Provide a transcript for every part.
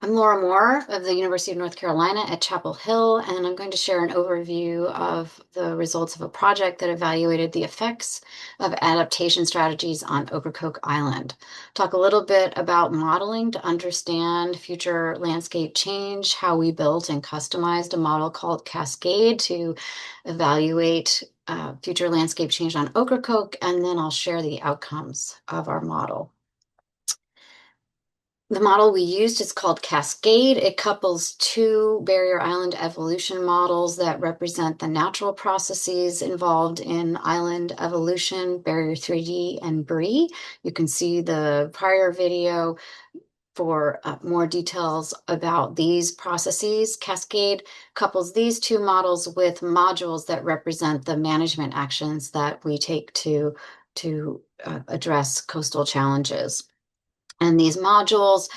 I'm Laura Moore of the University of North Carolina at Chapel Hill, and I'm going to share an overview of the results of a project that evaluated the effects of adaptation strategies on Ocracoke Island. Talk a little bit about modeling to understand future landscape change, how we built and customized a model called Cascade to evaluate future landscape change on Ocracoke, and then I'll share the outcomes of our model. The model we used is called Cascade. It couples two barrier island evolution models that represent the natural processes involved in island evolution, Barrier 3D and BRE. You can see the prior video for more details about these processes. Cascade couples these two models with modules that represent the management actions that we take to address coastal challenges. And these modules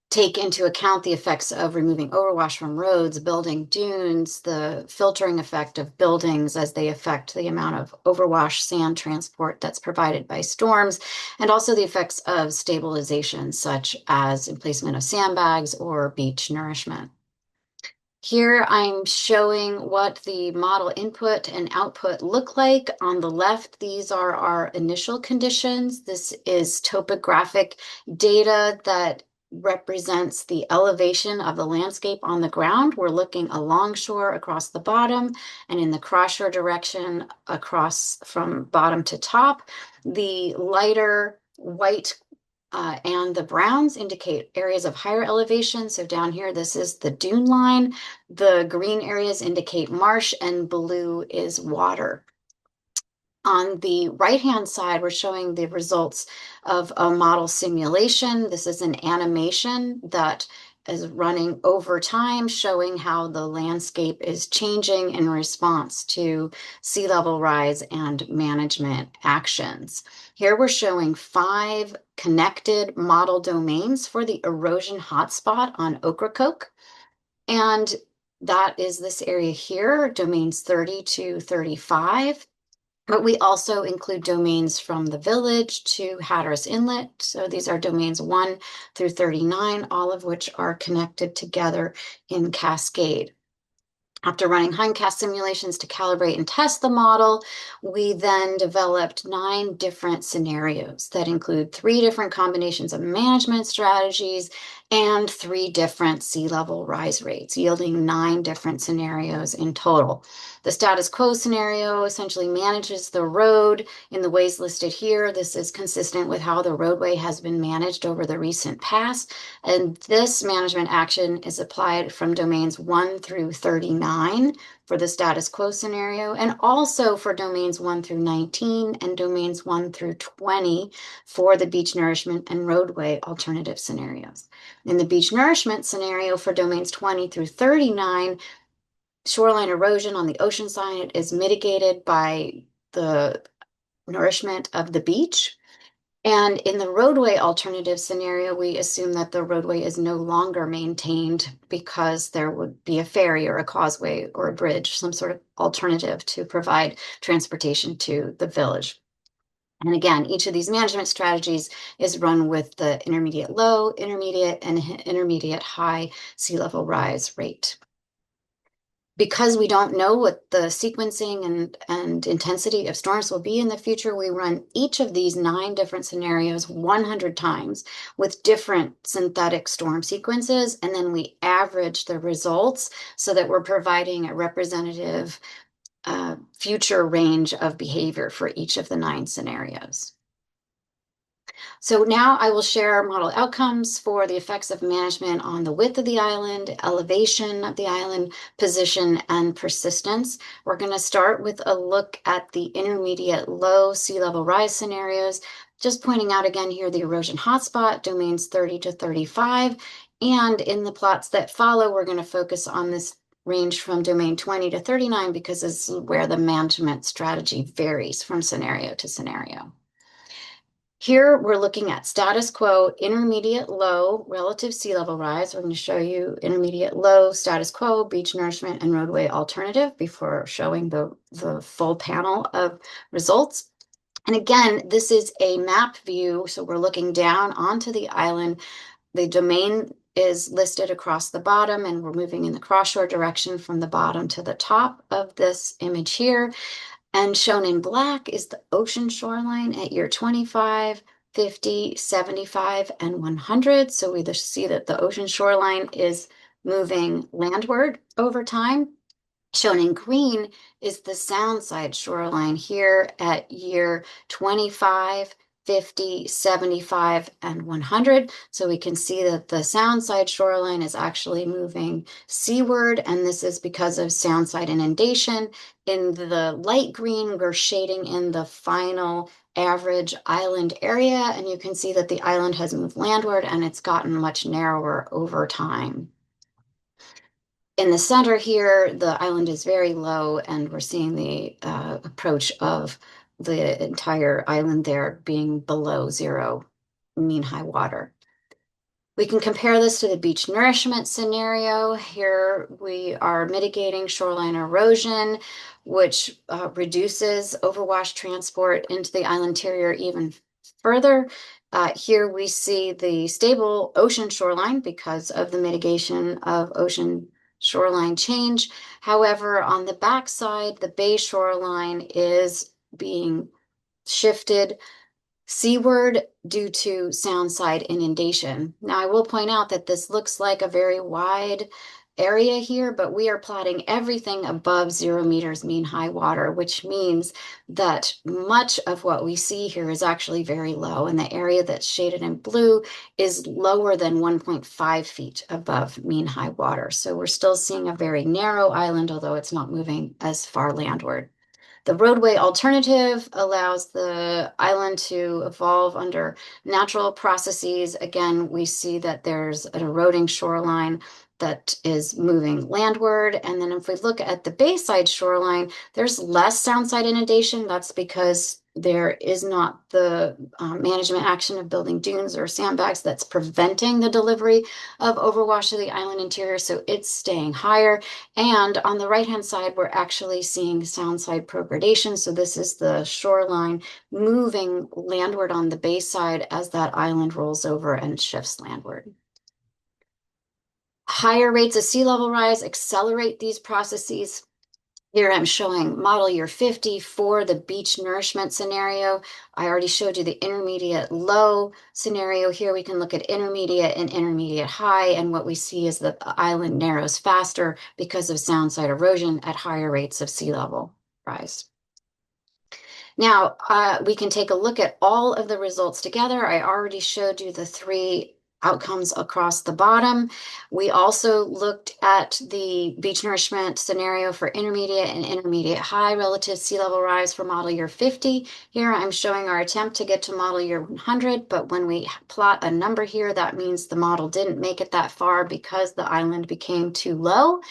take into account the effects of removing overwash from roads, building dunes, the filtering effect of buildings as they affect the amount of overwash sand transport that's provided by storms, and also the effects of stabilization, such as emplacement of sandbags or beach nourishment. Here I'm showing what the model input and output look like. On the left, these are our initial conditions. This is topographic data that represents the elevation of the landscape on the ground. We're looking alongshore across the bottom and in the cross-shore direction across from bottom to top. The lighter white and the browns indicate areas of higher elevation. So down here, this is the dune line. The green areas indicate marsh and blue is water. On the right-hand side, we're showing the results of a model simulation. This is an animation that is running over time, showing how the landscape is changing in response to sea level rise and management actions. Here we're showing 5 connected model domains for the erosion hotspot on Ocracoke. And that is this area here, domains 30 to 35. But we also include domains from the village to Hatteras Inlet. So these are domains 1 through 39, all of which are connected together in Cascade. After running hindcast simulations to calibrate and test the model, we then developed 9 different scenarios that include 3 different combinations of management strategies and 3 different sea level rise rates, yielding 9 different scenarios in total. The status quo scenario essentially manages the road in the ways listed here. This is consistent with how the roadway has been managed over the recent past. And this management action is applied from domains 1 through 39 for the status quo scenario, and also for domains 1 through 19 and domains 1 through 20 for the beach nourishment and roadway alternative scenarios. In the beach nourishment scenario for domains 20 through 39, shoreline erosion on the ocean side is mitigated by the nourishment of the beach. And in the roadway alternative scenario, we assume that the roadway is no longer maintained because there would be a ferry or a causeway or a bridge, some sort of alternative to provide transportation to the village. And again, each of these management strategies is run with the intermediate low, intermediate, and intermediate high sea level rise rate. Because we don't know what the sequencing and intensity of storms will be in the future, we run each of these 9 different scenarios 100 times with different synthetic storm sequences, and then we average the results so that we're providing a representative future range of behavior for each of the 9 scenarios. So now I will share model outcomes for the effects of management on the width of the island, elevation of the island, position, and persistence. We're going to start with a look at the intermediate low sea level rise scenarios, just pointing out again here the erosion hotspot, domains 30 to 35. And in the plots that follow, we're going to focus on this range from domain 20 to 39 because this is where the management strategy varies from scenario to scenario. Here we're looking at status quo, intermediate low, relative sea level rise. We're going to show you intermediate low, status quo, beach nourishment, and roadway alternative before showing the full panel of results. And again, this is a map view, so we're looking down onto the island. The domain is listed across the bottom, and we're moving in the cross-shore direction from the bottom to the top of this image here. And shown in black is the ocean shoreline at year 25, 50, 75, and 100. So we see that the ocean shoreline is moving landward over time. Shown in green is the Soundside shoreline here at year 25, 50, 75, and 100. So we can see that the Soundside shoreline is actually moving seaward, and this is because of Soundside inundation. In the light green, we're shading in the final average island area, and you can see that the island has moved landward and it's gotten much narrower over time. In the center here, the island is very low, and we're seeing the approach of the entire island there being below zero mean high water. We can compare this to the beach nourishment scenario. Here we are mitigating shoreline erosion, which reduces overwash transport into the island interior even further. Here we see the stable ocean shoreline because of the mitigation of ocean shoreline change. However, on the backside, the bay shoreline is being shifted seaward due to Soundside inundation. Now, I will point out that this looks like a very wide area here, but we are plotting everything above 0 meters mean high water, which means that much of what we see here is actually very low, and the area that's shaded in blue is lower than 1.5 feet above mean high water. So we're still seeing a very narrow island, although it's not moving as far landward. The roadway alternative allows the island to evolve under natural processes. Again, we see that there's an eroding shoreline that is moving landward. And then if we look at the bayside shoreline, there's less Soundside inundation. That's because there is not the management action of building dunes or sandbags that's preventing the delivery of overwash to the island interior. So it's staying higher. And on the right-hand side, we're actually seeing Soundside progradation. So this is the shoreline moving landward on the bayside as that island rolls over and shifts landward. Higher rates of sea level rise accelerate these processes. Here I'm showing model year 50 for the beach nourishment scenario. I already showed you the intermediate low scenario. Here we can look at intermediate and intermediate high, and what we see is that the island narrows faster because of Soundside erosion at higher rates of sea level rise. Now, we can take a look at all of the results together. I already showed you the 3 outcomes across the bottom. We also looked at the beach nourishment scenario for intermediate and intermediate high relative sea level rise for model year 50. Here I'm showing our attempt to get to model year 100, but when we plot a number here, that means the model didn't make it that far because the island became too low.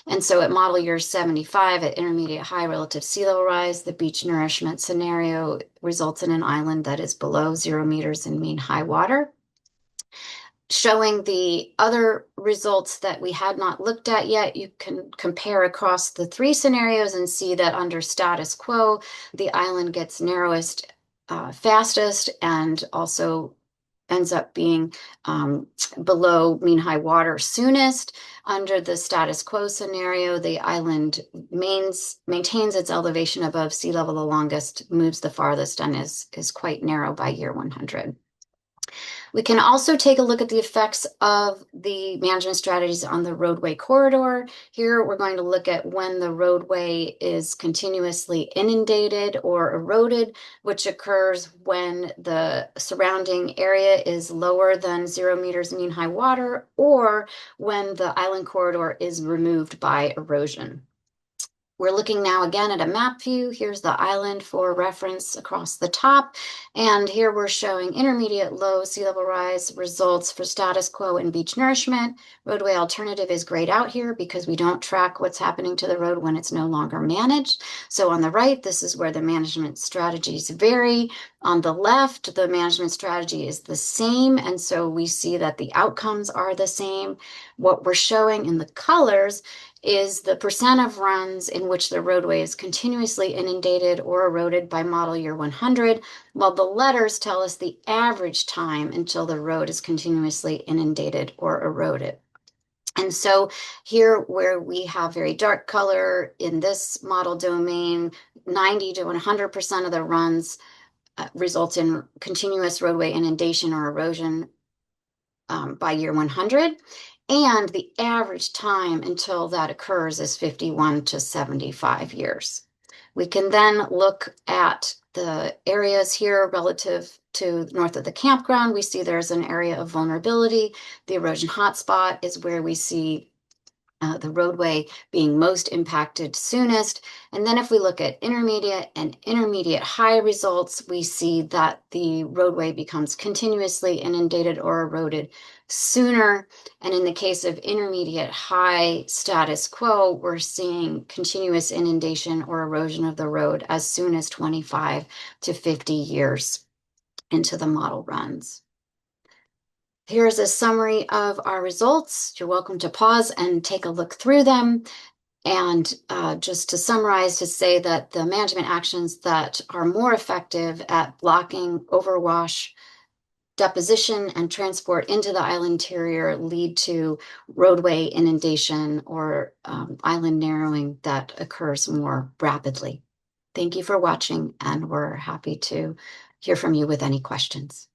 And so at model year 75, at intermediate high relative sea level rise, the beach nourishment scenario results in an island that is below 0 meters in mean high water. Showing the other results that we had not looked at yet, you can compare across the 3 scenarios and see that under status quo, the island gets narrowest fastest and also ends up being below mean high water soonest. Under the status quo scenario, the island maintains its elevation above sea level the longest, moves the farthest, and is quite narrow by year 100. We can also take a look at the effects of the management strategies on the roadway corridor. Here, we're going to look at when the roadway is continuously inundated or eroded, which occurs when the surrounding area is lower than 0 meters mean high water, or when the island corridor is removed by erosion. We're looking now again at a map view. Here's the island for reference across the top. And here we're showing intermediate low sea level rise results for status quo and beach nourishment. Roadway alternative is grayed out here because we don't track what's happening to the road when it's no longer managed. So on the right, this is where the management strategies vary. On the left, the management strategy is the same. And so we see that the outcomes are the same. What we're showing in the colors is the percent of runs in which the roadway is continuously inundated or eroded by model year 100, while the letters tell us the average time until the road is continuously inundated or eroded. And so here where we have very dark color in this model domain, 90 to 100% of the runs result in continuous roadway inundation or erosion by year 100. And the average time until that occurs is 51 to 75 years. We can then look at the areas here relative to north of the campground. We see there's an area of vulnerability. The erosion hotspot is where we see the roadway being most impacted soonest. And then if we look at intermediate and intermediate high results, we see that the roadway becomes continuously inundated or eroded sooner. And in the case of intermediate high status quo, we're seeing continuous inundation or erosion of the road as soon as 25 to 50 years into the model runs. Here's a summary of our results. You're welcome to pause and take a look through them. And just to summarize, to say that the management actions that are more effective at blocking overwash, deposition, and transport into the island interior lead to roadway inundation or island narrowing that occurs more rapidly. Thank you for watching, and we're happy to hear from you with any questions.